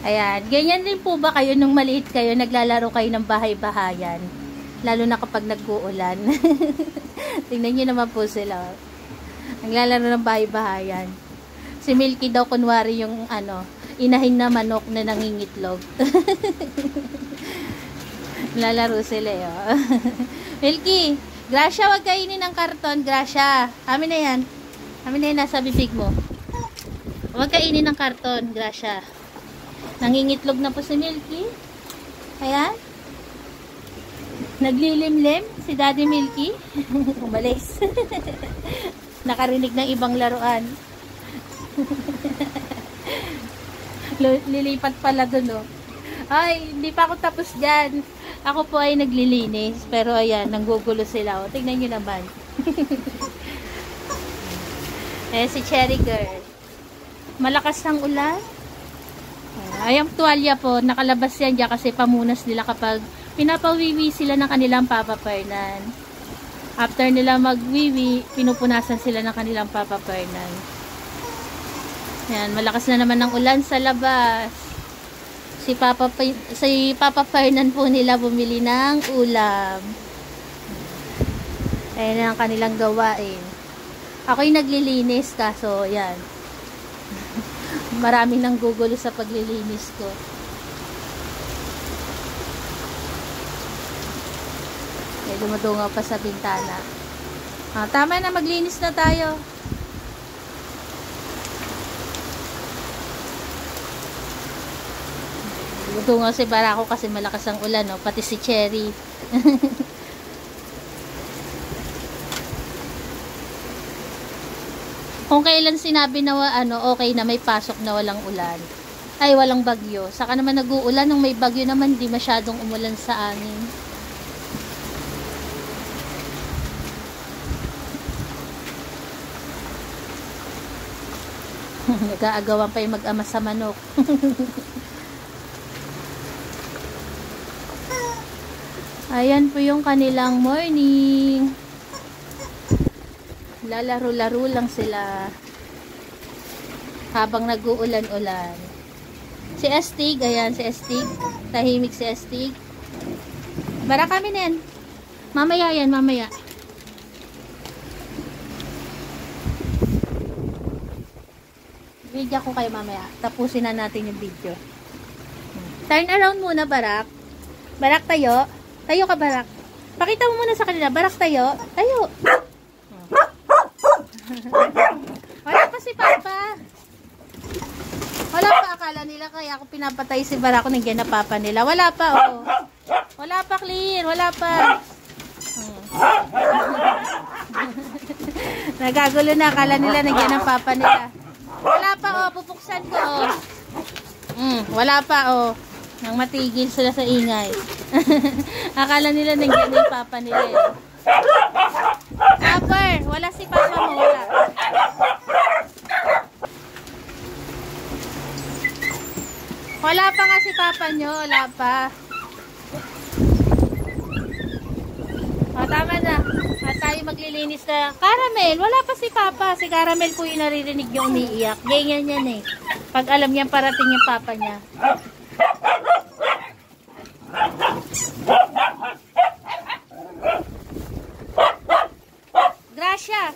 Ayan. Ganyan din po ba kayo nung maliit kayo, naglalaro kayo ng bahay-bahayan? Lalo na kapag nag-uulan. Tingnan nyo naman po sila. Naglalaro ng bahay-bahayan. Si Milky daw kunwari yung inahin na manok na nangingitlog. Lalaro sila Milky, Gracia, wag kainin ng karton. Gracia, amin na yan. Amin na yan, nasa bibig mo. Wag kainin ng karton, Gracia. Nangingitlog na po si Milky. Ayan. Naglilimlim si Daddy Milky. Umalis. Nakarinig ng ibang laruan. Lilipat pala dun Ay, hindi pa ako tapos dyan. Ako po ay naglilinis. Pero ayan, nanggugulo sila Tingnan nyo naman. Si Cherry Girl. Malakas ang ulan. Ay, ang tuwalya po, nakalabas yan dyan kasi pamunas nila kapag pinapawiwi sila ng kanilang Papa Fernan. After nila magwiwi, pinupunasan sila ng kanilang Papa Fernan. Yan, malakas na naman ang ulan sa labas. Si Papa Fernan po nila bumili ng ulam. Ayan ang kanilang gawain. Ako'y naglilinis kaso, yan. Maraming nang gugulo sa paglilinis ko. May dumadungaw pa sa bintana. Tama na, maglinis na tayo. Dumadungaw si Barako kasi malakas ang ulan, pati si Cherry. Kung kailan sinabi na okay na may pasok na walang ulan, ay walang bagyo. Saka naman nag-uulan, nung may bagyo naman di masyadong umulan sa amin. Nag-aagawan pa yung mag-ama sa manok. Ayan po yung kanilang morning. Lalaro-laro lang sila habang nag-uulan-ulan. Si Estig, ayan si Estig. Tahimik si Estig. Bara kami nen. Mamaya yan, mamaya. Video ko kayo mamaya. Tapusin na natin yung video. Turn around muna, Barak. Barak, tayo. Tayo ka, Barak. Pakita mo muna sa kanila. Barak, tayo. Tayo. Wala pa si Papa. Wala pa, akala nila kaya ako pinapatay si Barako, nandiyan na Papa nila. Wala pa, Wala pa, clear. Wala pa. Nagagulo na, akala nila nandiyan ang Papa nila. Wala pa, pupuksan ko, Wala pa, nang matigil sila sa ingay. Akala nila nandiyan na yung Papa nila, Upper, wala si Papa mo, wala. Wala pa nga si Papa nyo, wala pa. Tama na. Tayo maglilinis na. Caramel, wala pa si Papa. Si Caramel po yung naririnig yung umiiyak. Ganyan yan Pag alam niyang parating yung Papa niya. Gracia,